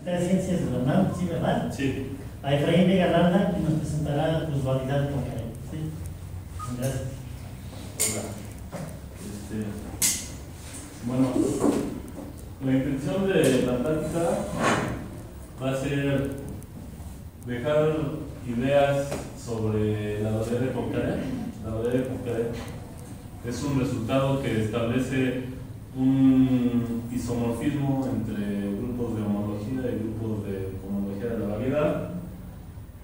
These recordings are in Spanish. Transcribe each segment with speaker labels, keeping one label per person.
Speaker 1: Facultad de Ciencias de la UNAM, ¿sí, verdad?
Speaker 2: Sí.
Speaker 1: A Efraín Vega Landa, que nos presentará plusvalidad Poincaré. ¿Sí? Gracias.
Speaker 2: Hola. Bueno, la intención de la plática va a ser dejar ideas sobre la variedad de Poincaré. La variedad de Poincaré es un resultado que establece un isomorfismo entre grupos de homología y grupos de homología de la variedad.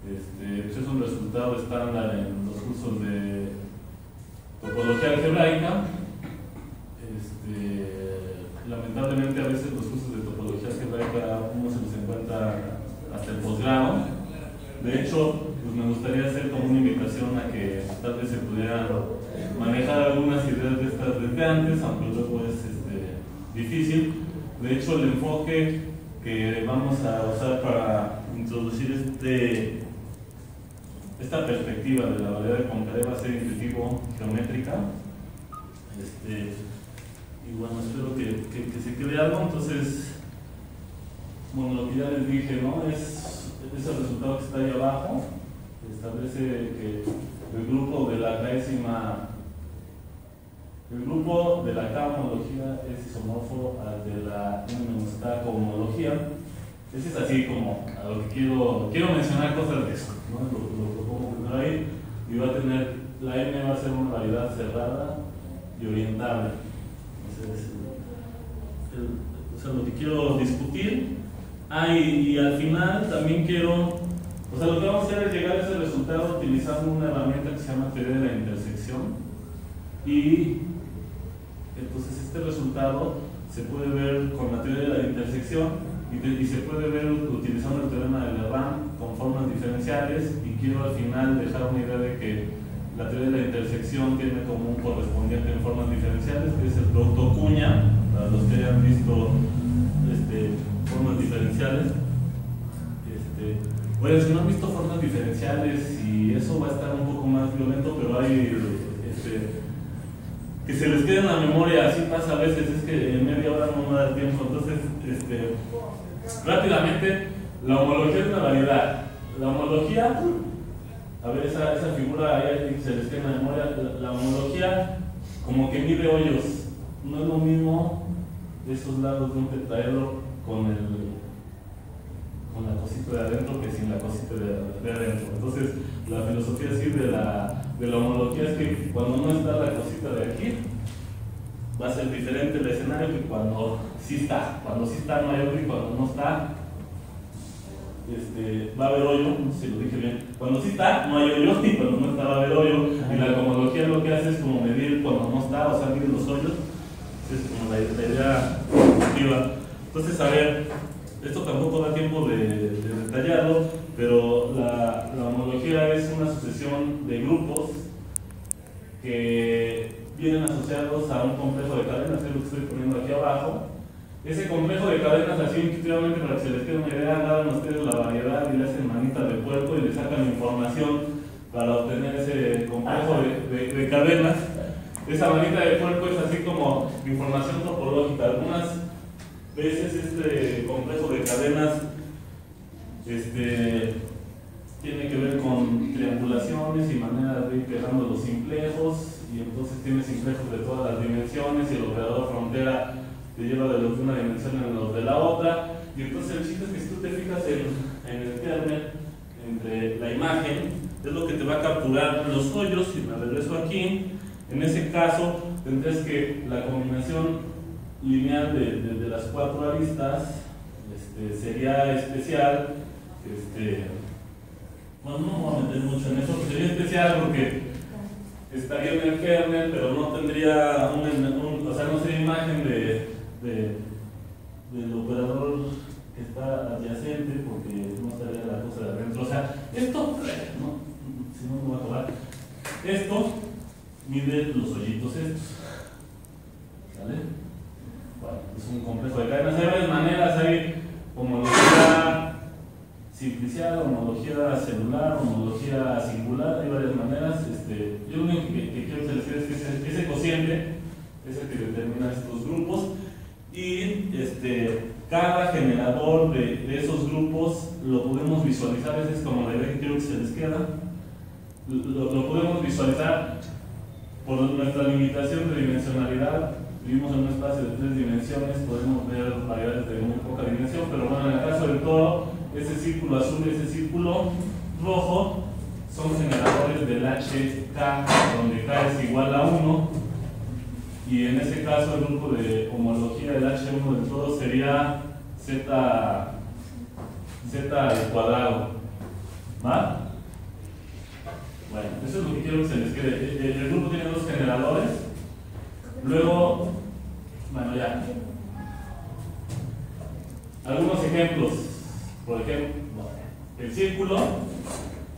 Speaker 2: Es un resultado estándar en los cursos de topología algebraica. Lamentablemente a veces los cursos de topología algebraica uno se los encuentra hasta el posgrado. De hecho, pues me gustaría hacer como una invitación a que tal vez se pudieran manejar algunas ideas de estas desde antes, aunque luego es difícil. De hecho, el enfoque que vamos a usar para introducir esta perspectiva de la variedad de Poincaré va a ser intuitivo-geométrica. Y bueno, espero que se quede algo. Entonces, bueno, lo que ya les dije, ¿no? Es el resultado que está ahí abajo. Establece que el grupo de la K homología es isomorfo al de la N-K cohomología. Ese es así como a lo que quiero mencionar cosas de eso, ¿no? Lo pongo primero ahí, y va a tener, la N va a ser una variedad cerrada y orientable. Entonces, lo que quiero discutir. Y al final también quiero, lo que vamos a hacer es llegar a ese resultado utilizando una herramienta que se llama teoría de la intersección. Y entonces este resultado se puede ver con la teoría de la intersección y se puede ver utilizando el teorema de Lerrand con formas diferenciales. Y quiero al final dejar una idea de que la teoría de la intersección tiene como un correspondiente en formas diferenciales, que es el producto cuña, para los que hayan visto formas diferenciales. Bueno, si no han visto formas diferenciales, y eso va a estar un poco más violento, pero hay que se les quede en la memoria. Así pasa a veces, es que en media hora no me da tiempo. Entonces, rápidamente, la homología es una variedad. La homología, a ver, esa figura ahí que se les queda en la memoria, la homología como que mide hoyos. No es lo mismo esos lados de un tetraedro con la cosita de adentro que sin la cosita de adentro. Entonces, la filosofía así de la homología es que cuando no está la cosita de aquí, va a ser diferente el escenario que cuando sí está. Cuando sí está no hay hoyo, y cuando no está, va a haber hoyo. No sé si lo dije bien. Cuando sí está no hay hoyo, y cuando no está va a haber hoyo. Y la homología lo que hace es como medir cuando no está, o sea, medir los hoyos. Es como la idea positiva. Entonces, a ver, esto tampoco da tiempo de detallarlo, pero la homología es una sucesión de grupos que vienen asociados a un complejo de cadenas, que es lo que estoy poniendo aquí abajo. Ese complejo de cadenas, así intuitivamente, para que se les quede una idea, agarran ustedes la variedad y le hacen manita de puerco y le sacan información para obtener ese complejo de cadenas. Esa manita de puerco es así como información topológica. Algunas veces este complejo de cadenas tiene que ver con triangulaciones y maneras de ir pegando los simplejos, y entonces tiene simplejos de todas las dimensiones, y el operador frontera te lleva de los de una dimensión en los de la otra. Y entonces el chiste es que si tú te fijas en el kernel, entre la imagen, es lo que te va a capturar los hoyos. Y me regreso aquí. En ese caso tendrías que la combinación lineal de las cuatro aristas sería especial. Bueno, no voy a meter mucho en eso, sería especial porque estaría en el kernel, pero no tendría o sea, no sería imagen del operador que está adyacente, porque no estaría la cosa de adentro. O sea, esto, si no me voy a acabar, esto mide los hoyitos estos, ¿vale? Bueno, es un complejo de cadenas. Hay varias maneras, hay homología simplicial, homología celular, homología singular, hay varias maneras. Yo lo único que quiero que se les quede es que ese cociente es el que determina estos grupos. Y cada generador de esos grupos lo podemos visualizar. Esa es como la idea que creo que se les queda. Lo podemos visualizar por nuestra limitación de dimensionalidad. Vivimos en un espacio de 3 dimensiones, podemos ver variables de muy poca dimensión, pero bueno, en el caso del toro, ese círculo azul y ese círculo rojo son generadores del HK, donde K es igual a 1, y en ese caso el grupo de homología del H1 del toro sería Z al cuadrado. ¿Va? Bueno, eso es lo que quiero que se les quede. El grupo tiene 2 generadores. Luego, bueno, ya. Algunos ejemplos. Por ejemplo, el círculo.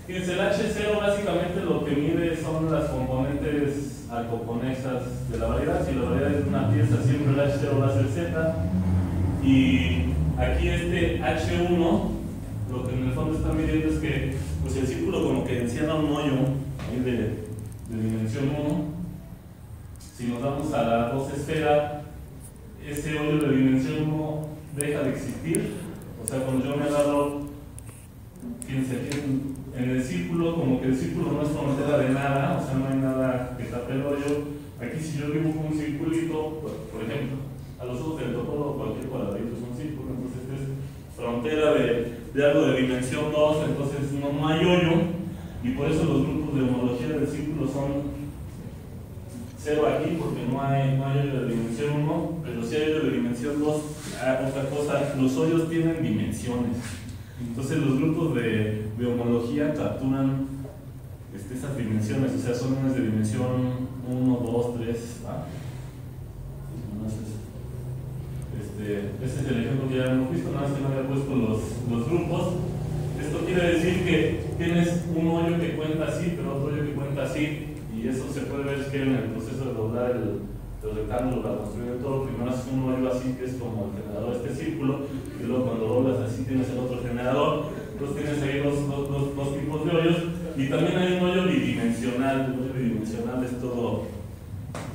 Speaker 2: Fíjense, el H0 básicamente lo que mide son las componentes alcoconexas de la variedad. Si la variedad es una pieza, siempre el H0 va a ser Z. Y aquí este H1, lo que en el fondo está midiendo es que pues el círculo como que encierra un hoyo ahí de dimensión 1. Si nos vamos a la 2 esfera, ese hoyo de dimensión 1 deja de existir. O sea, cuando yo me agarro, fíjense aquí en el círculo, como que el círculo no es frontera de nada, o sea, no hay nada que tape el hoyo. Aquí si yo dibujo un circulito, por ejemplo, a los ojos del topólogo cualquier cuadradito es un círculo, entonces este es frontera de algo de dimensión 2, entonces no hay hoyo, y por eso los grupos de homología del círculo son 0 aquí, porque no hay hoyo de dimensión 1, pero si hay hoyo de dimensión 2, otra cosa, los hoyos tienen dimensiones. Entonces los grupos de homología capturan esas dimensiones, o sea, son unas de dimensión 1, 2, 3, ¿va? Ese es el ejemplo que ya hemos visto, nada más que no había puesto los grupos. Esto quiere decir que tienes un hoyo que cuenta así, pero otro hoyo que cuenta así, y eso se puede ver que en el proceso de doblar el rectángulo para construir el toro, primero haces un hoyo así, que es como el generador de este círculo, y luego cuando doblas así tienes el otro generador. Entonces tienes ahí dos tipos de hoyos, y también hay un hoyo bidimensional. El hoyo bidimensional es todo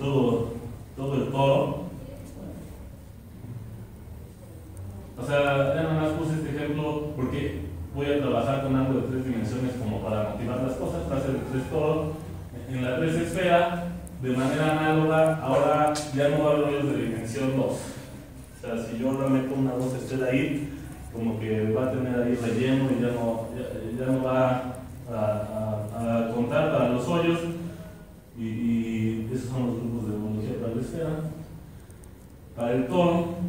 Speaker 2: el toro. O sea, ya nada más puse este ejemplo porque voy a trabajar con ángulo de 3 dimensiones como para motivar las cosas. Va a ser el 3 toro. En la 3 esfera, de manera análoga, ahora ya no va a haber hoyos de dimensión 2. O sea, si yo ahora meto una 2 esfera ahí, como que va a tener ahí relleno y ya no va a contar para los hoyos. Y esos son los grupos de homología para la esfera. Para el toro,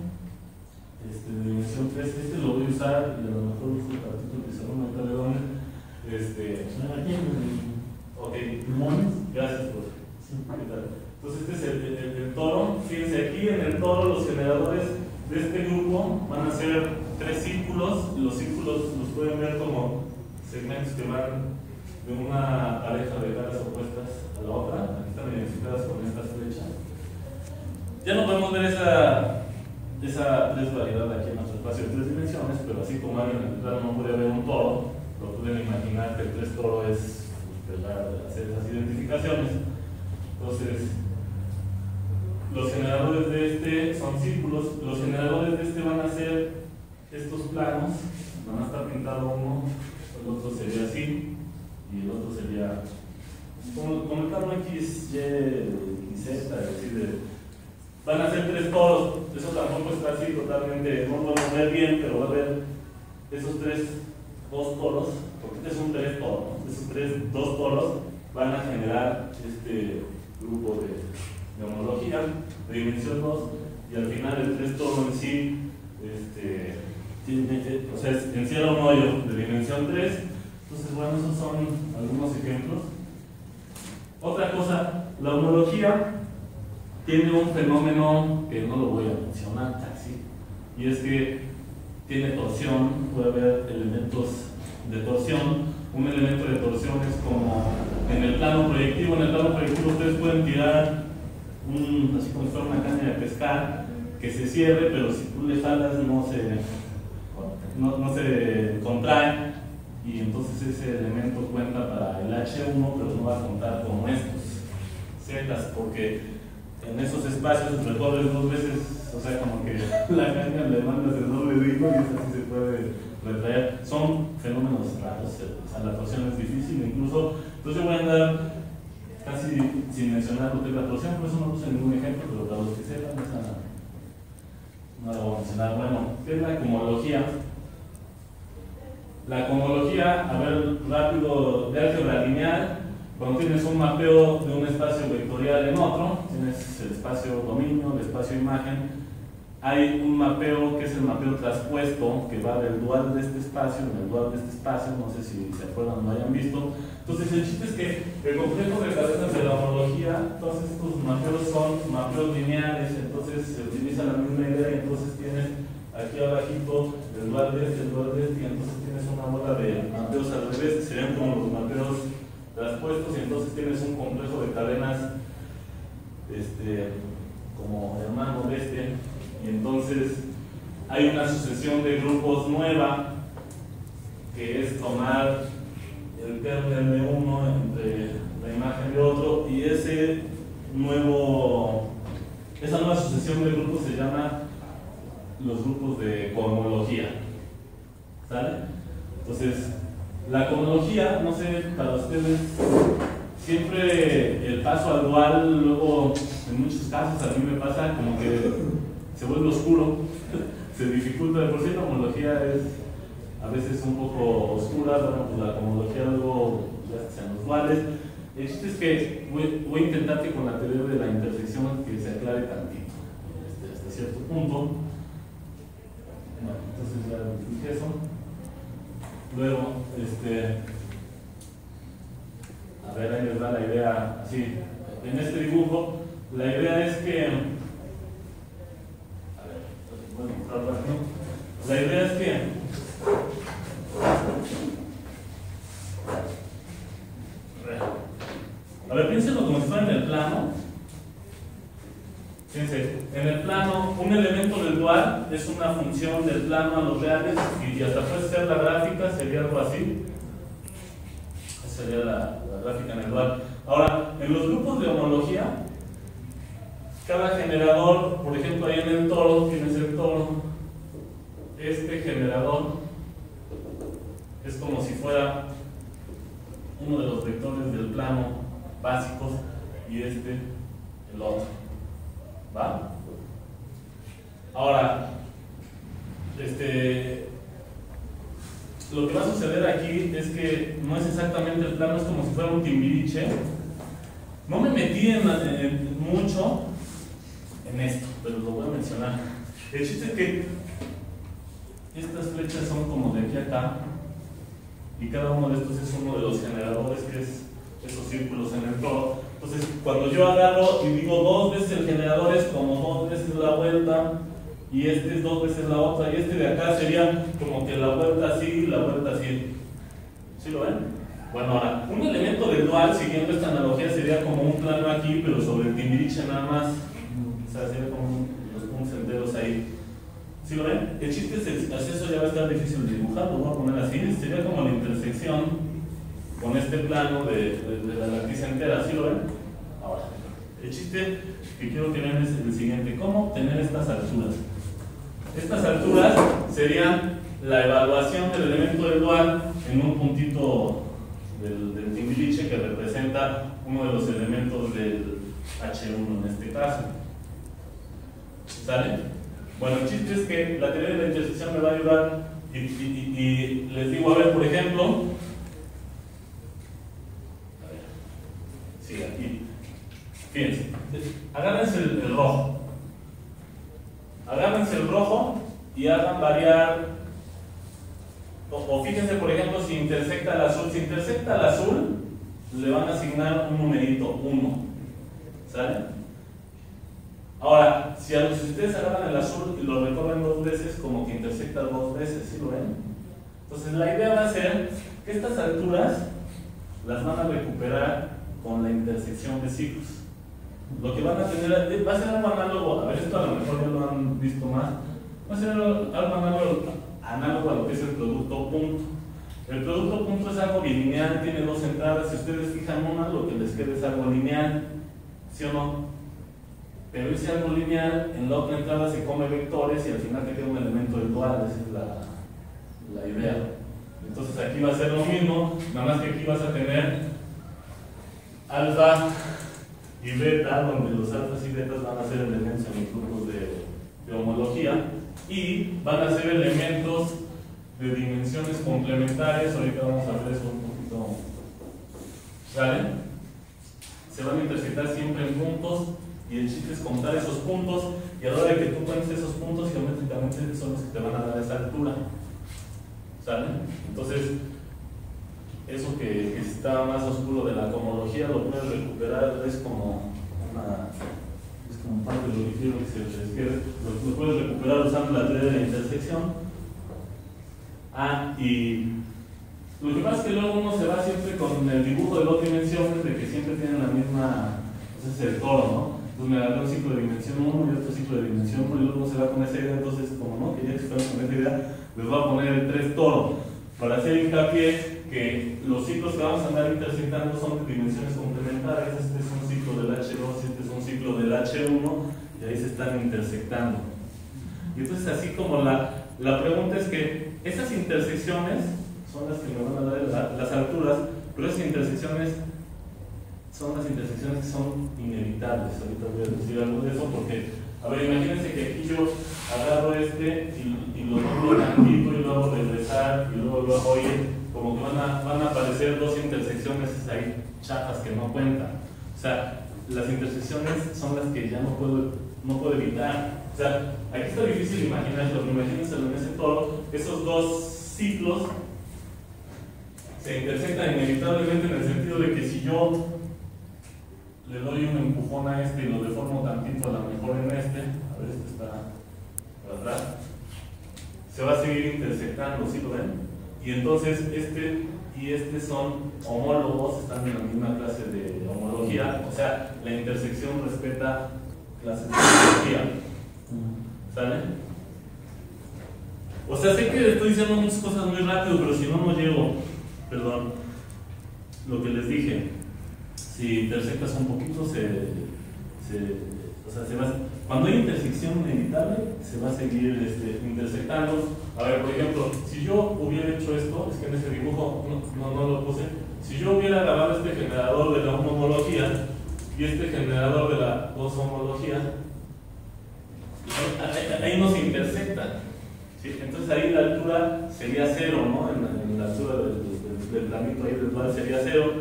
Speaker 2: de dimensión 3, lo voy a usar, y a lo mejor uso un cartito que se llama de dónde. Ok, gracias por. ¿Qué tal? Entonces este es el toro. Fíjense, aquí en el toro los generadores de este grupo van a ser 3 círculos. Los círculos los pueden ver como segmentos que van de una pareja de caras opuestas a la otra. Aquí están identificadas con estas flechas. Ya no podemos ver esa 3 variedad aquí en nuestro espacio de 3 dimensiones, pero así como alguien en el plano no puede ver un toro, lo pueden imaginar que el 3 toro es hacer esas identificaciones. Entonces, los generadores de este son círculos. Los generadores de este van a ser estos planos, van a estar pintado uno, el otro sería así, y el otro sería como el plano X, Y, Z, van a ser 3 toros. Eso tampoco está así totalmente, no lo vamos a ver bien, pero va a haber esos 2 toros, porque este es un 3 toros, esos 2 toros van a generar este grupo de homología de dimensión 2, y al final el 3 toro en sí o sea, encierra un hoyo de dimensión 3. Entonces, bueno, esos son algunos ejemplos. Otra cosa, la homología tiene un fenómeno que no lo voy a mencionar casi, y es que tiene torsión. Puede haber elementos de torsión. Un elemento de torsión es como en el plano proyectivo. En el plano proyectivo ustedes pueden tirar así como si fuera una caña de pescar que se cierre, pero si tú le jalas no se contrae, y entonces ese elemento cuenta para el H1, pero no va a contar como estos Zetas, porque en esos espacios recorres 2 veces, o sea, como que la caña le mandas el doble ritmo y así se puede retraer. Son fenómenos raros, o sea, la torsión es difícil, incluso, entonces yo voy a andar casi sin mencionar lo que es la torsión, por eso no puse ningún ejemplo, pero para los que sepan, no la voy a mencionar. Bueno, ¿qué es la cohomología? La cohomología, a ver, rápido, de álgebra lineal. Cuando tienes un mapeo de un espacio vectorial en otro, tienes el espacio dominio, el espacio imagen, hay un mapeo que es el mapeo traspuesto, que va del dual de este espacio en el dual de este espacio, no sé si se acuerdan o lo hayan visto. Entonces el chiste es que el complejo de cadenas de la homología, todos estos mapeos son mapeos lineales, entonces se utiliza la misma idea y entonces tienes aquí abajito el dual de este, y entonces tienes una bola de mapeos al revés, que serían como los mapeos traspuestos, y entonces tienes un complejo de cadenas como hermano de este, y entonces hay una sucesión de grupos nueva, que es tomar el kernel de uno entre la imagen de otro, y esa nueva sucesión de grupos se llama los grupos de cohomología. ¿Sale? Entonces, la cohomología, no sé, para ustedes, siempre el paso al dual, luego, en muchos casos, a mí me pasa como que se vuelve oscuro, se dificulta. De por sí la homología es a veces un poco oscura, bueno, pues la cohomología luego ya sean los duales. El chiste es que voy a intentar que con la teoría de la intersección que se aclare tantito, hasta cierto punto. Bueno, entonces ya dije eso. Luego, a ver, ahí les da la idea, así, en este dibujo, la idea es que, la idea es que, a ver, piénsenlo como si fuera en el plano. Fíjense, en el plano, un elemento del dual es una función del plano a los reales, y hasta puede ser la gráfica, sería algo así. Esa sería la gráfica en el dual. Ahora, en los grupos de homología, cada generador, por ejemplo, ahí en el toro, tienes el toro, este generador es como si fuera uno de los vectores del plano básicos y el otro. ¿Va? Ahora, lo que va a suceder aquí es que no es exactamente el plano, es como si fuera un timbiriche. No me metí mucho en esto, pero lo voy a mencionar. El chiste es que estas flechas son como de aquí a acá, y cada uno de estos es uno de los generadores, que es esos círculos en el toro. Entonces, cuando yo agarro y digo 2 veces el generador, es como 2 veces la vuelta, y es 2 veces la otra, y de acá sería como que la vuelta así y la vuelta así. ¿Sí lo ven? Bueno, ahora, un elemento del dual, siguiendo esta analogía, sería como un plano aquí, pero sobre el timbiriche nada más. O sea, sería como los puntos enteros ahí. ¿Sí lo ven? El chiste es, eso ya va a estar difícil de dibujar, lo voy a poner así. Sería como la intersección con este plano de la lattice entera. ¿Sí lo ven? Ahora, el chiste que quiero que vean es el siguiente: ¿cómo obtener estas alturas? Estas alturas serían la evaluación del elemento del dual en un puntito del timbiriche que representa uno de los elementos del H1 en este caso. ¿Sale? Bueno, el chiste es que la teoría de la intersección me va a ayudar y les digo, a ver, por ejemplo, a ver, sí, aquí, fíjense, agárrense el rojo. Agárrense el rojo y hagan variar, o fíjense, por ejemplo, si intersecta el azul. Si intersecta el azul, le van a asignar un numerito, 1. ¿Sale? Ahora, si ustedes agarran el azul y lo recorren 2 veces, como que intersecta 2 veces, ¿sí lo ven? Entonces la idea va a ser que estas alturas las van a recuperar con la intersección de ciclos. Lo que van a tener va a ser algo análogo, a ver, esto a lo mejor ya lo han visto más, va a ser algo análogo a lo que es el producto punto. El producto punto es algo bilineal, tiene 2 entradas. Si ustedes fijan una, lo que les queda es algo lineal, ¿sí o no? pero ese árbol lineal en la otra entrada se come vectores y al final te queda un elemento del dual, esa es la idea. Entonces aquí va a ser lo mismo, nada más que aquí vas a tener alfa y beta, donde los alfas y betas van a ser elementos en los grupos de homología y van a ser elementos de dimensiones complementarias. Ahorita vamos a ver eso un poquito. ¿Vale? Se van a intersectar siempre en puntos y el chiste es contar esos puntos, y a la hora de que tú cuentes esos puntos geométricamente son los que te van a dar esa altura. ¿Sale? Entonces, eso que está más oscuro de la cohomología lo puedes recuperar, es como parte de lo que quiero que se les quede. Lo puedes recuperar usando la teoría de la intersección. Y lo que pasa es que luego uno se va siempre con el dibujo de dos dimensiones, de que siempre tienen la misma, pues es el toro, ¿no? Entonces me agarré un ciclo de dimensión 1 y otro ciclo de dimensión 1 y luego uno se va con esa idea. Entonces, como no quería que fueran con esa idea, les voy a poner el 3 toro para hacer hincapié que los ciclos que vamos a andar intersectando son de dimensiones complementarias. Este es un ciclo del H2 y este es un ciclo del H1 y ahí se están intersectando. Y entonces así como la pregunta es que esas intersecciones son las que me van a dar las alturas, pero esas intersecciones son las intersecciones que son inevitables. Ahorita voy a decir algo de eso porque, a ver, imagínense que aquí yo agarro y lo doblo tantito y luego regresar y luego oye, como que van a aparecer dos intersecciones ahí chafas que no cuentan. O sea, las intersecciones son las que ya no puedo evitar. O sea, aquí está difícil imaginarlo, pero imagínense en ese toro, esos dos ciclos se intersectan inevitablemente en el sentido de que si yo le doy un empujón a este y lo deformo tantito, a lo mejor en este, a ver, este está por atrás, se va a seguir intersectando, ¿sí lo ven? Y entonces este y este son homólogos, están en la misma clase de homología, o sea, la intersección respeta clases de homología. ¿Sale? O sea, sé que estoy diciendo muchas cosas muy rápido, pero si no llego. Perdón. Lo que les dije, si intersectas un poquito, cuando hay intersección inevitable, se va a seguir intersectando. A ver, por ejemplo, si yo hubiera hecho esto, es que en ese dibujo no lo puse, si yo hubiera grabado este generador de la homología y este generador de la dos homología, ahí no se intersectan, ¿sí? Entonces ahí la altura sería 0, ¿no? En la altura del planito ahí del dual sería 0.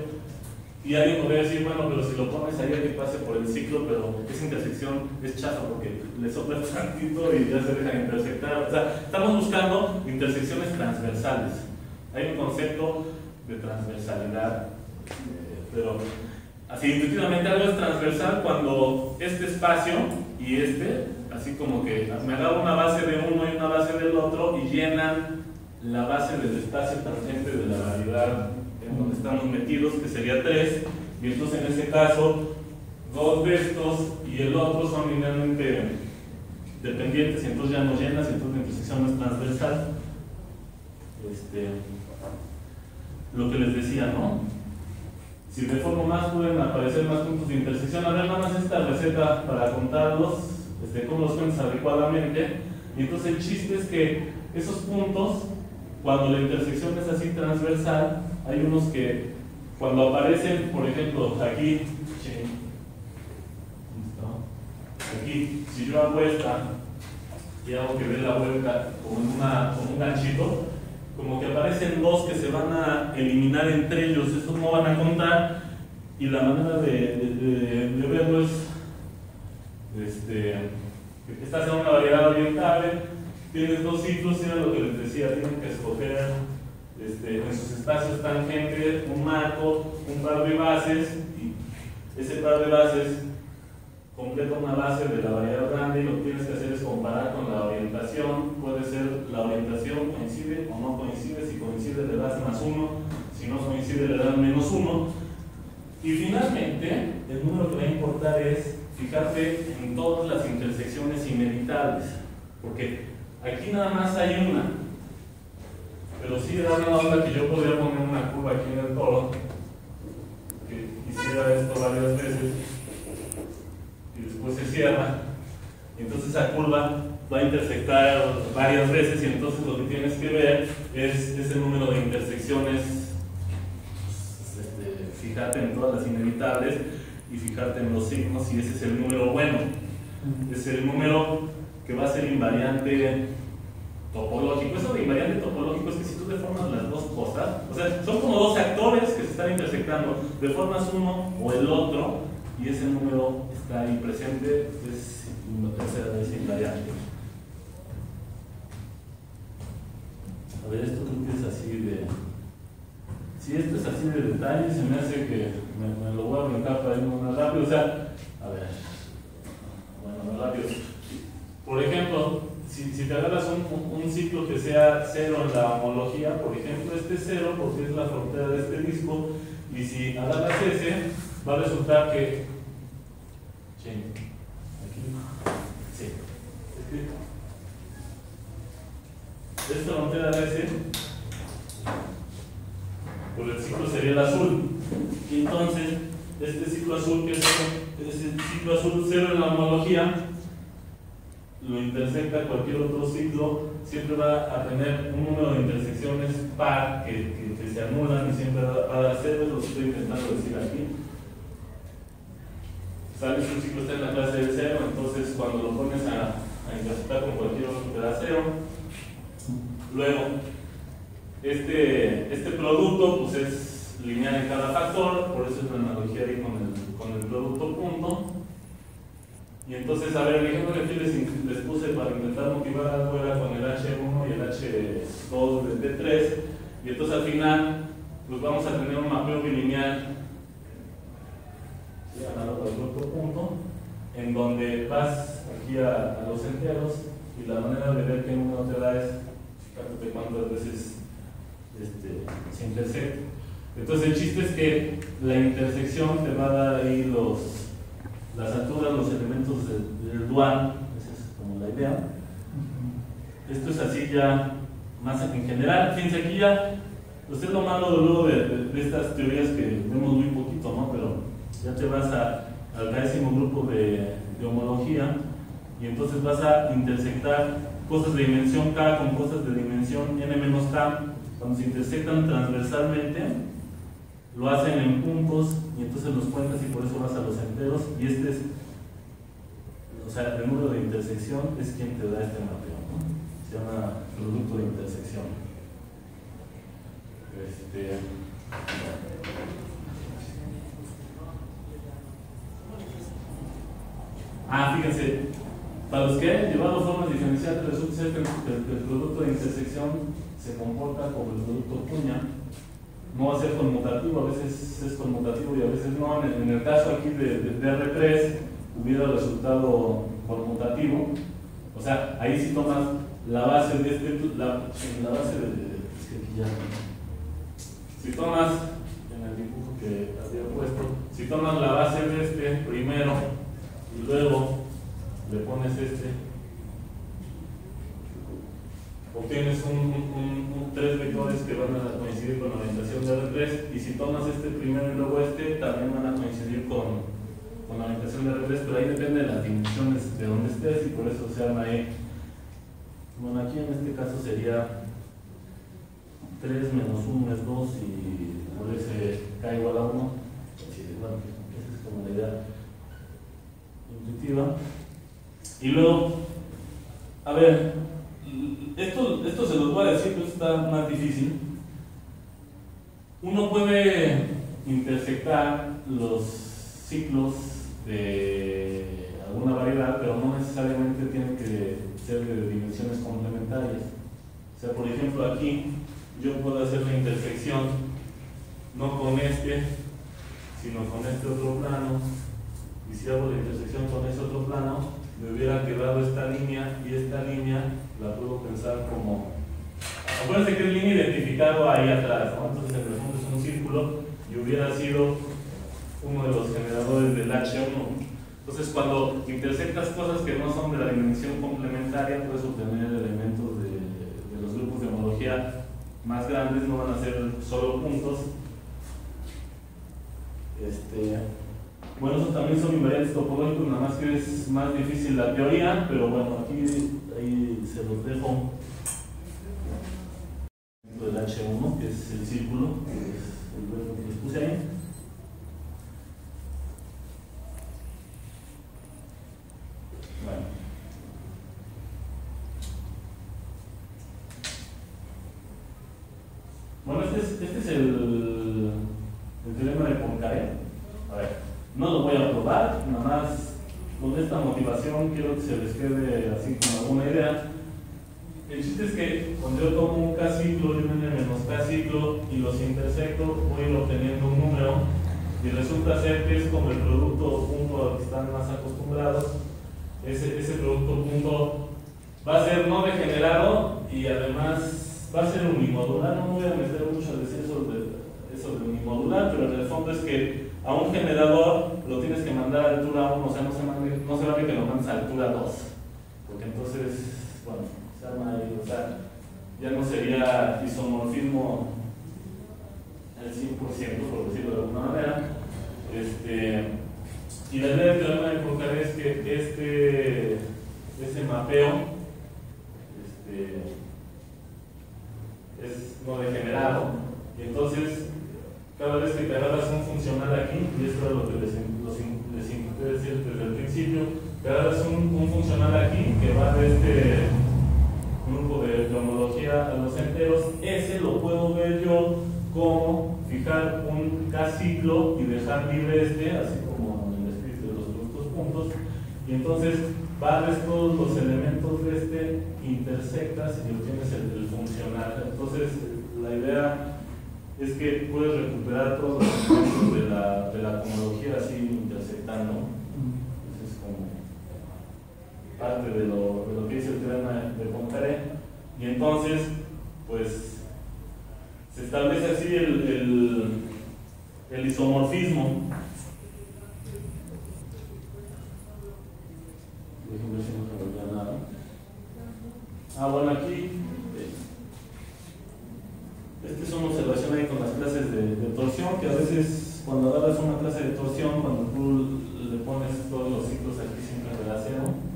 Speaker 2: Y alguien podría decir, bueno, pero si lo pones ahí que pase por el ciclo, pero esa intersección es chafa porque le soplas tantito y ya se deja intersectar. O sea, estamos buscando intersecciones transversales. Hay un concepto de transversalidad, pero así intuitivamente algo es transversal cuando este espacio y así como que me agarro una base de uno y una base del otro y llenan la base del espacio tangente de la variedad en donde estamos metidos, que sería 3, y entonces en ese caso 2 de estos y el otro son linealmente dependientes y entonces ya no llenas y entonces la intersección es transversal. Lo que les decía, ¿no? Si de forma más pueden aparecer más puntos de intersección, a ver nada más esta receta para contarlos, cómo los cuentas adecuadamente, y entonces el chiste es que esos puntos, cuando la intersección es así transversal, hay unos que cuando aparecen, por ejemplo, aquí, si yo hago esta y hago que dé la vuelta como un ganchito, como que aparecen dos que se van a eliminar entre ellos, estos no van a contar, y la manera de verlo es, estás en una variedad orientable, tienes dos ciclos, y era lo que les decía, tienen que escoger en sus espacios tangentes un marco, un par de bases, y ese par de bases completa una base de la variedad grande, y lo que tienes que hacer es comparar con la orientación. Puede ser la orientación coincide o no coincide, si coincide le das +1, si no coincide le das -1, y finalmente el número que va a importar es fijarte en todas las intersecciones inevitables, porque aquí nada más hay una, pero sí da una onda que yo podría poner una curva aquí en el toro, que hiciera esto varias veces y después se cierra, intersectar varias veces y entonces lo que tienes que ver es ese número de intersecciones. Fíjate en todas las inevitables y fijarte en los signos, y ese es el número bueno. Es el número que va a ser invariante topológico. Eso de invariante topológico es que si tú deformas las dos cosas, o sea, son como dos actores que se están intersectando, deformas uno o el otro y ese número está ahí presente, es invariante. A ver, esto creo que es así de... Si esto es así de detalle, se me hace que me lo voy a brincar para irme más rápido. O sea, a ver, bueno, más rápido. Por ejemplo, si te agarras un ciclo que sea cero en la homología, por ejemplo, este es cero porque es la frontera de este disco, y si agarras ese, va a resultar que. Sí, aquí. Sí. Es que esta frontera de ese. Pues el ciclo sería el azul, y entonces este ciclo azul, que es ese ciclo azul cero en la homología, lo intersecta cualquier otro ciclo, siempre va a tener un número de intersecciones par que se anulan y siempre va a dar cero. Lo estoy intentando decir aquí. Sabes que un ciclo está en la clase de cero, entonces cuando lo pones a intersectar con cualquier otro te da cero. Luego, este producto pues es lineal en cada factor, por eso es la analogía ahí con el producto punto. Y entonces, a ver, el ejemplo que aquí les puse para intentar motivar algo era con el H1 y el H2 de T3, y entonces al final pues vamos a tener un mapeo bilineal análogo al producto punto, en donde vas aquí a los enteros, y la manera de ver qué número te da es fíjate cuántas veces se intersecta. Entonces el chiste es que la intersección te va a dar ahí las alturas, los elementos del dual. Esa es como la idea. Esto es así ya más en general. Fíjense, aquí ya pues es lo malo luego de estas teorías que vemos muy poquito, ¿no? Pero ya te vas al décimo grupo de homología, y entonces vas a intersectar cosas de dimensión K con cosas de dimensión N-K. Cuando se intersectan transversalmente, lo hacen en puntos, y entonces los cuentas, y por eso vas a los enteros, y este es, o sea, el número de intersección es quien te da este mapeo, ¿no? Se llama producto de intersección. Fíjense, para los que hayan llevado formas diferenciales, resulta ser que el producto de intersección se comporta como el producto cuña. No va a ser conmutativo, a veces es conmutativo y a veces no. En el caso aquí de R3 hubiera resultado conmutativo. O sea, ahí si tomas la base de es que aquí ya, si tomas, en el dibujo que había puesto, si tomas la base de este primero y luego le pones obtienes tres vectores que van a coincidir con la orientación de R3, y si tomas este primero y luego también van a coincidir con la orientación de R3, pero ahí depende de las dimensiones de donde estés, y por eso se llama E. Bueno, aquí en este caso sería 3 menos 1 es 2, y por ese K igual a 1. Bueno, esa es como la idea intuitiva. Y luego, a ver, esto se los voy a decir, pero está más difícil. Uno puede intersectar los ciclos de alguna variedad, pero no necesariamente tiene que ser de dimensiones complementarias. O sea, por ejemplo, aquí yo puedo hacer la intersección no con sino con este otro plano, y si hago la intersección con ese otro plano, me hubiera quedado esta línea, y esta línea la puedo pensar como, acuérdense que es línea identificado ahí atrás, ¿no? Entonces en el fondo es un círculo y hubiera sido uno de los generadores del H1. Entonces cuando intersectas cosas que no son de la dimensión complementaria, puedes obtener elementos de los grupos de homología más grandes, no van a ser solo puntos. Bueno, esos también son invariantes topológicos, nada más que es más difícil la teoría, pero bueno, aquí hay se los dejo del H1, que es el círculo, que es el verbo que les puse ahí. Bueno, este es el teorema de Poincaré. A ver, no lo voy a probar, nada más con esta motivación quiero que se les quede así como alguna idea. El chiste es que cuando yo tomo un K ciclo y un N menos K ciclo y los intersecto, voy a ir obteniendo un número y resulta ser que es como el producto punto al que están más acostumbrados. Ese producto punto va a ser no degenerado y además va a ser unimodular. No me voy a meter mucho a decir eso de unimodular, pero en el fondo es que a un generador lo tienes que mandar a altura 1, o sea, no se vale que lo mandes a altura 2, porque entonces, bueno, se arma ahí, o sea, ya no sería isomorfismo al 100%, por decirlo de alguna manera. Y la idea del teorema de Poincaré es que ese mapeo es no degenerado, y entonces cada vez que te agarras un funcional aquí, y esto es lo que les intenté decir desde el principio, te agarras un funcional aquí que va de este grupo de homología a los enteros, ese lo puedo ver yo como fijar un K ciclo y dejar libre así como en el escrito de los productos puntos, y entonces barres todos los elementos de intersectas y obtienes el funcional. Entonces la idea es que puedes recuperar todos los elementos de la homología así intersectando. Eso es como parte de lo que dice el teorema de Poincaré. Y entonces, pues, se establece así el isomorfismo. Déjenme ver si no se me olvida nada. Bueno, aquí es una observación ahí con las clases de torsión, que a veces cuando agarras una clase de torsión, cuando tú le pones todos los ciclos aquí siempre en relación.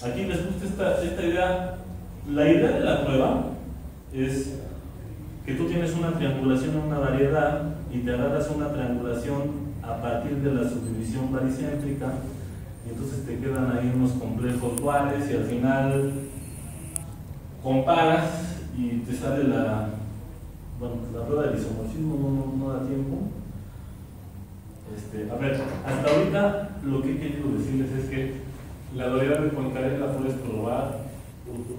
Speaker 2: Aquí les gusta esta idea. La idea de la prueba es que tú tienes una triangulación en una variedad y te agarras una triangulación a partir de la subdivisión baricéntrica, y entonces te quedan ahí unos complejos duales y al final comparas y te sale la prueba del isomorfismo. No da tiempo. A ver, hasta ahorita lo que he querido decirles es que la variedad de Poincaré la puedes probar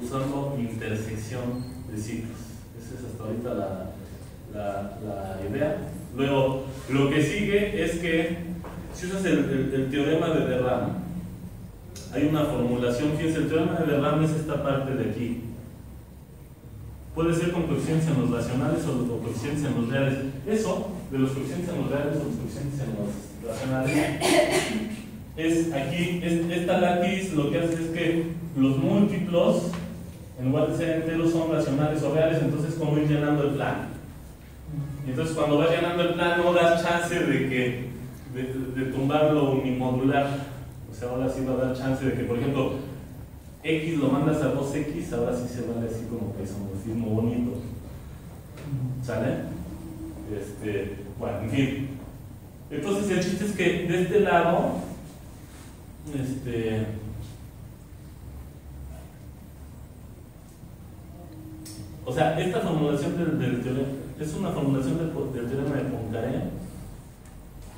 Speaker 2: usando intersección de ciclos. Esa es hasta ahorita la idea. Luego, lo que sigue es que si usas el teorema de de Rham, hay una formulación. Fíjense, el teorema de de Rham es esta parte de aquí. Puede ser con coeficientes en los racionales o coeficientes en los reales. Eso, de los coeficientes en los reales o los coeficientes en los racionales, es aquí, esta látiz lo que hace es que los múltiplos, en lugar de ser enteros, son racionales o reales, entonces como ir llenando el plano. Y entonces cuando vas llenando el plano no das chance de tumbarlo unimodular. O sea, ahora sí va a dar chance de que, por ejemplo, X lo mandas a 2X, ahora sí se vale así como que isomorfismo bonito. ¿Sale? Bueno, en fin. Entonces el chiste es que de este lado, o sea, esta formulación del teorema es una formulación del teorema de Poincaré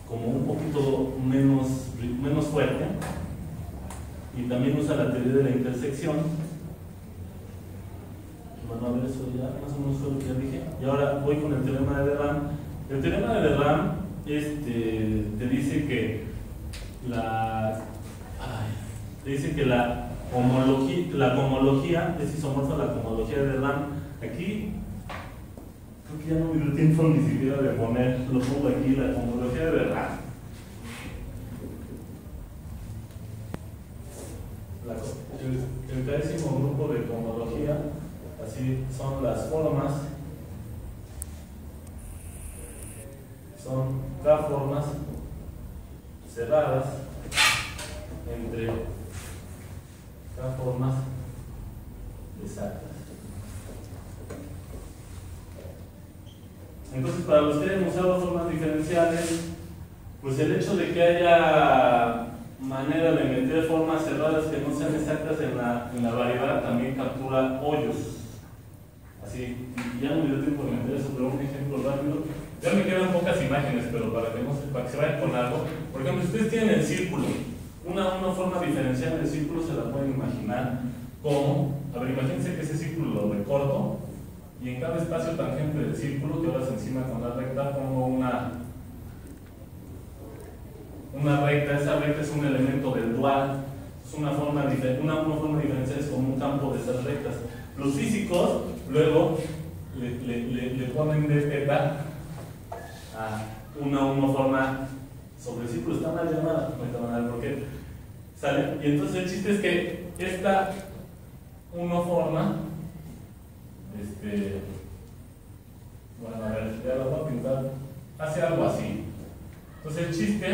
Speaker 2: como un poquito menos fuerte, y también usa la teoría de la intersección. Bueno, a ver, eso ya más o menos fue lo que ya dije. Y ahora voy con el teorema de de Rham. El teorema de de Rham te dice que la homología es isomorfa a la homología de de Rham. Aquí creo que ya no me dio tiempo ni siquiera de poner, lo pongo aquí, la homología de de Rham. El décimo grupo de homología, así son las formas, son K formas cerradas entre las formas exactas. Entonces, para los que hayan usado formas diferenciales, pues el hecho de que haya manera de meter formas cerradas que no sean exactas en la variedad también captura hoyos. Así, ya no me dio tiempo de meter eso, pero un ejemplo rápido. Ya me quedan pocas imágenes, pero para que se vayan con algo. Por ejemplo, si ustedes tienen el círculo, una forma diferencial del círculo se la pueden imaginar como, a ver, imagínense que ese círculo lo recorto y en cada espacio tangente del círculo que ahora se encima con la recta pongo una recta. Esa recta es un elemento del dual, es una forma diferencial, es como un campo de esas rectas. Los físicos luego le ponen de θ a una forma sobre el círculo. Está mal llamada, ¿por qué? ¿Sale? Y entonces el chiste es que esta forma, bueno, a ver, ya lo voy a pintar, hace algo así. Entonces el chiste,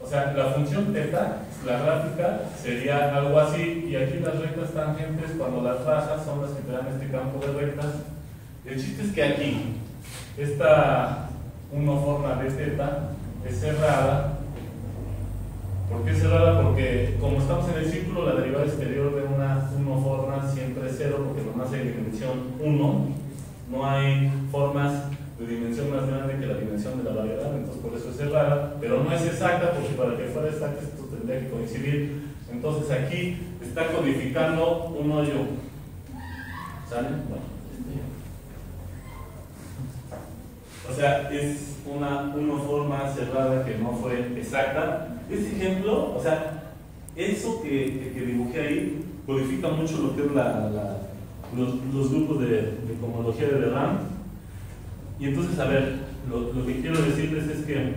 Speaker 2: o sea, la función θ, la gráfica, sería algo así, y aquí las rectas tangentes, cuando las trazas, son las que te dan este campo de rectas. El chiste es que aquí, esta forma de θ es cerrada. ¿Por qué es cerrada? Porque como estamos en el círculo, la derivada exterior de una forma siempre es 0, porque nomás hay dimensión 1, no hay formas de dimensión más grande que la dimensión de la variedad, entonces por eso es cerrada, pero no es exacta, porque para que fuera exacta esto tendría que coincidir. Entonces aquí está codificando un hoyo. ¿Sale? Bueno, o sea, es una forma cerrada que no fue exacta. Este ejemplo, o sea, eso que dibujé ahí codifica mucho lo que es los grupos de cohomología de Ram. Y entonces, a ver, lo que quiero decirles es que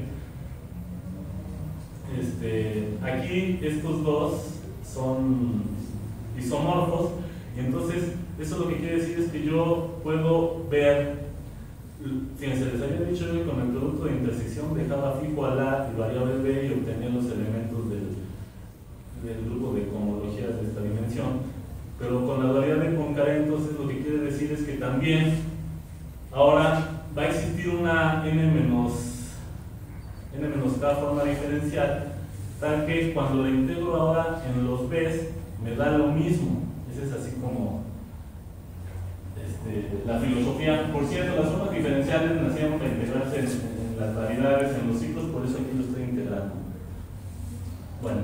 Speaker 2: aquí estos dos son isomorfos, y entonces eso lo que quiere decir es que yo puedo ver, fíjense, les había dicho que con el producto de intersección dejaba fijo al A y variable B y obtenía los elementos del grupo de cohomologías de esta dimensión, pero con la variable concurrente, entonces lo que quiere decir es que también ahora va a existir una n-k forma diferencial, tal que cuando la integro ahora en los b's me da lo mismo. Ese es así como la filosofía. Por cierto, las formas diferenciales nacieron para integrarse en las variedades, en los ciclos, por eso aquí lo estoy integrando. Bueno,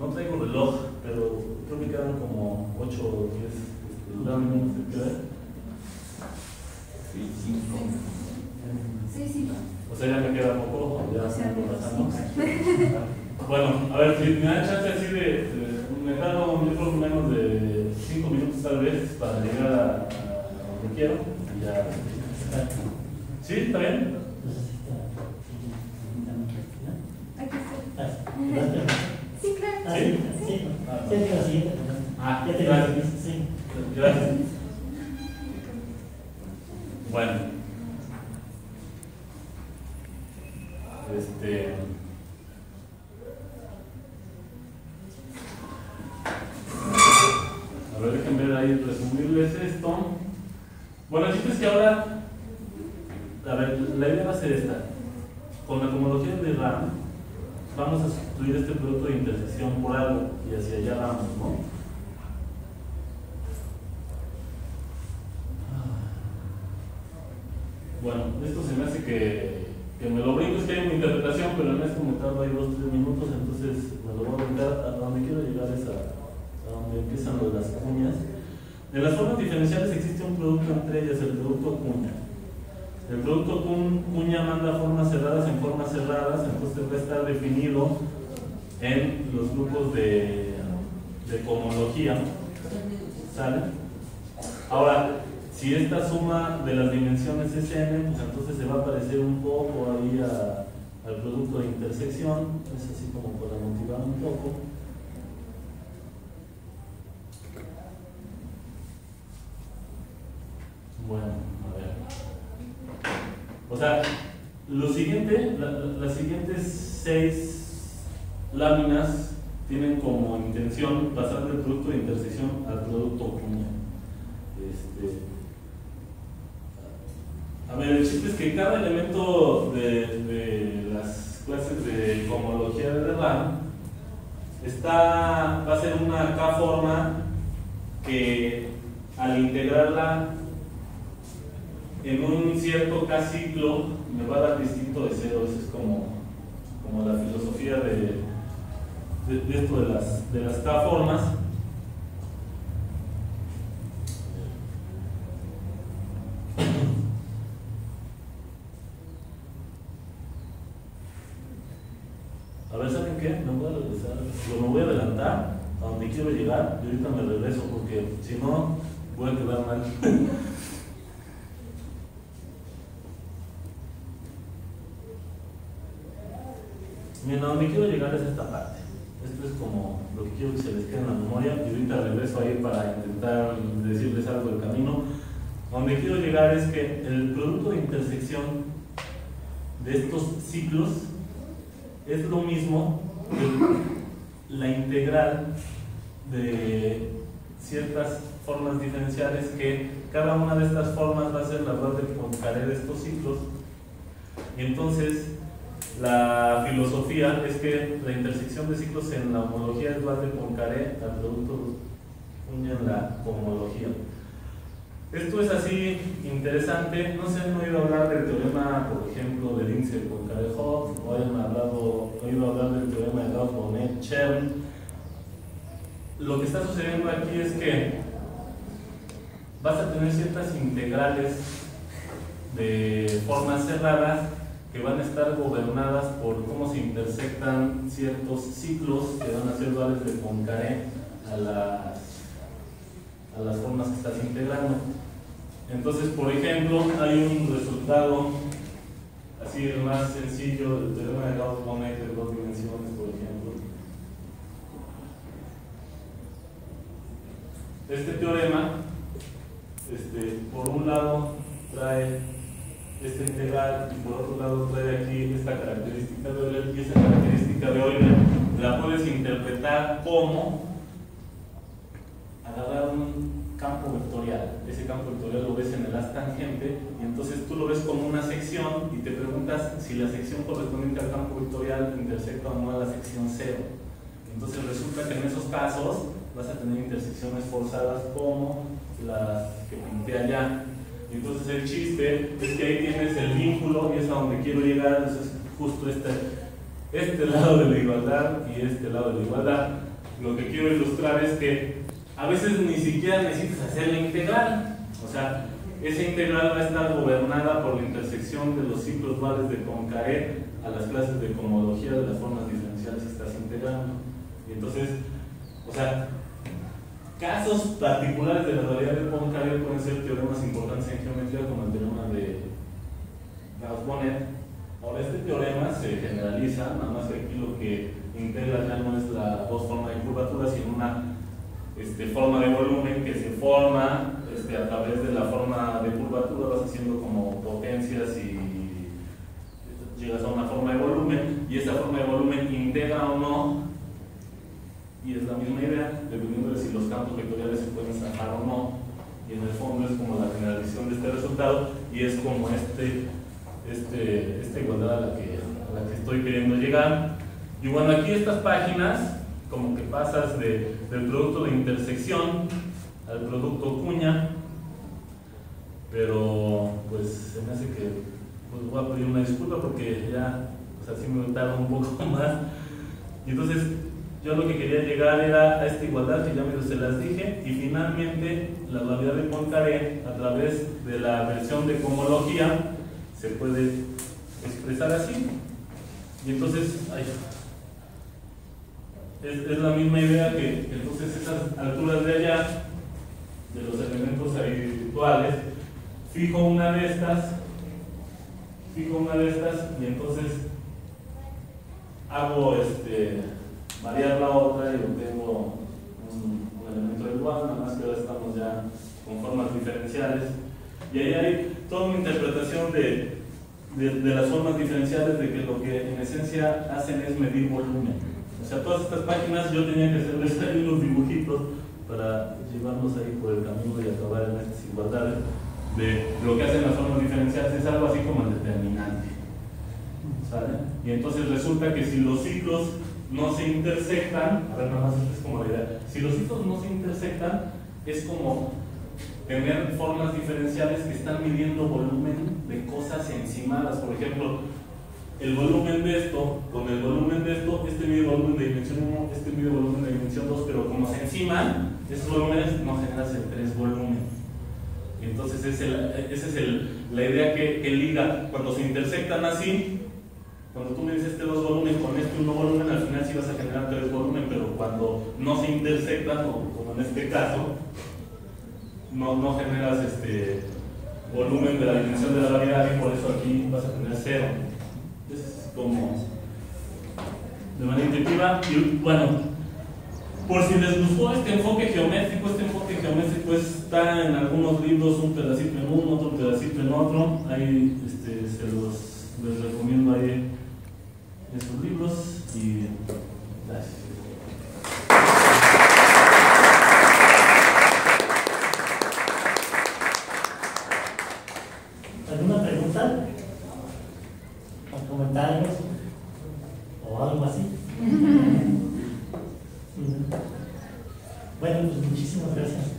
Speaker 2: no traigo reloj, pero creo que quedan como 8 o 10 láminas de quedar. Sí, 5.
Speaker 3: Sí, 5.
Speaker 2: O sea, ya me queda poco, ya
Speaker 3: O sea,
Speaker 2: pasamos. Bueno, a ver, si me dan chance así me tardo, yo creo, menos de 5 minutos tal vez para llegar a donde quiero. Y ya. ¿Sí? ¿Está bien?
Speaker 3: Aquí está.
Speaker 1: ¿Verdad?
Speaker 3: Sí, claro.
Speaker 1: Sí,
Speaker 3: Sí.
Speaker 1: sí. Ya tengo la siguiente. Ya te
Speaker 2: gracias.
Speaker 1: sí.
Speaker 2: Gracias. Bueno. A ver, déjenme ver ahí, resumirles esto. Bueno, el chiste es que ahora, a ver, la idea va a ser esta. Con la cohomología de Ram, vamos a sustituir este producto de intersección por algo, y hacia allá vamos, ¿no? Bueno, esto se me hace que me lo brinco, es que hay una interpretación, pero en esto me tardo ahí 2 o 3 minutos, entonces me lo voy a brincar. A donde quiero llegar es a donde empiezan lo de las cuñas. En las formas diferenciales existe un producto entre ellas, el producto cuña. El producto cuña manda formas cerradas en formas cerradas, entonces va a estar definido en los grupos de cohomología. ¿Sale? Ahora, si esta suma de las dimensiones es n, pues entonces se va a parecer un poco ahí al producto de intersección. Es así como para motivar un poco. Bueno, a ver. O sea, Lo siguiente, las siguientes 6 láminas tienen como intención pasar del producto de intersección al producto cuña. A ver, el chiste es que cada elemento de las clases de cohomología de Reván va a ser una K-forma que al integrarla en un cierto K-ciclo me va a dar distinto de cero. Esa es como la filosofía de esto de las K-formas. A ver, ¿saben qué? Me voy a regresar, me voy a adelantar a donde quiero llegar y ahorita me regreso porque si no voy a quedar mal. Miren, a donde quiero llegar es esta parte. Esto es como lo que quiero que se les quede en la memoria y ahorita regreso ahí para intentar decirles algo del camino. A donde quiero llegar es que el producto de intersección de estos ciclos es lo mismo que la integral de ciertas formas diferenciales, que cada una de estas formas va a ser la verdad de Poincaré de estos ciclos. Y entonces la filosofía es que la intersección de ciclos en la homología es igual de Poincaré al producto cuña en la cohomología. Esto es así interesante. No se han oído hablar del teorema, por ejemplo, del índice de Poincaré-Hopf, o han oído hablar del teorema de Gauss-Bonnet-Chern. Lo que está sucediendo aquí es que vas a tener ciertas integrales de formas cerradas que van a estar gobernadas por cómo se intersectan ciertos ciclos que van a ser duales de Poincaré a las formas que estás integrando. Entonces, por ejemplo, hay un resultado así el más sencillo del teorema de Gauss-Bonnet de 2 dimensiones, por ejemplo. Este teorema, por un lado trae esta integral y por otro lado trae aquí esta característica de Euler, y esa característica de Euler la puedes interpretar como agarrar un campo vectorial. Ese campo vectorial lo ves en el haz tangente y entonces tú lo ves como una sección y te preguntas si la sección correspondiente al campo vectorial intersecta o no a la sección 0. Entonces resulta que en esos casos vas a tener intersecciones forzadas como las que pinté allá. Entonces el chiste es que ahí tienes el vínculo y es a donde quiero llegar. Eso es justo este lado de la igualdad y este lado de la igualdad. Lo que quiero ilustrar es que a veces ni siquiera necesitas hacer la integral. O sea, esa integral va a estar gobernada por la intersección de los ciclos duales de Poincaré a las clases de cohomología de las formas diferenciales que estás integrando. Y entonces, o sea, casos particulares de la dualidad de Poincaré pueden ser teoremas importantes en geometría, como el teorema de Gauss-Bonnet. Ahora, este teorema se generaliza, nada más que aquí lo que integra ya no es la dos formas de curvatura, sino una forma de volumen que se forma a través de la forma de curvatura. Vas haciendo como potencias y llegas a una forma de volumen, y esa forma de volumen integra o no, y es la misma idea, dependiendo de si los campos vectoriales se pueden zafar o no, y en el fondo es como la generalización de este resultado, y es como esta igualdad a la que estoy queriendo llegar. Y bueno, aquí estas páginas como que pasas del producto de intersección al producto cuña, pero pues se me hace que pues, voy a pedir una disculpa porque ya, o sea, sí me tarda un poco más. Y entonces yo lo que quería llegar era a esta igualdad que ya medio se las dije, y finalmente la dualidad de Poincaré a través de la versión de cohomología se puede expresar así. Y entonces es la misma idea que entonces esas alturas de allá, de los elementos ahí virtuales, fijo una de estas y entonces hago variar la otra y obtengo un elemento igual, nada más que ahora estamos ya con formas diferenciales. Y ahí hay toda una interpretación de de las formas diferenciales de que lo que en esencia hacen es medir volumen. O sea, todas estas páginas yo tenía que hacerles ahí unos dibujitos para llevarnos ahí por el camino y acabar en estas desigualdades de lo que hacen las formas diferenciales. Es algo así como el determinante, ¿sale? Y entonces resulta que si los ciclos no se intersectan, a ver, nada más es como la idea, si los ciclos no se intersectan, es como tener formas diferenciales que están midiendo volumen de cosas encimadas. Por ejemplo, el volumen de esto con el volumen de esto, este mide volumen de dimensión 1, este mide volumen de dimensión 2, pero como se enciman, esos volúmenes no generan el 3 volumen. Entonces esa es la idea que liga. Cuando se intersectan así, cuando tú me dices este 2 volumen con este 1 volumen, al final sí vas a generar 3 volumen, pero cuando no se intersectan, o como en este caso, no generas volumen de la dimensión de la variedad, y por eso aquí vas a tener 0. Es como de manera intuitiva. Y bueno, por si les gustó este enfoque geométrico está en algunos libros, un pedacito en uno, otro pedacito en otro. Ahí les recomiendo ahí esos libros y gracias.
Speaker 1: ¿Alguna pregunta? ¿O comentarios? ¿O algo así? Bueno, pues muchísimas gracias.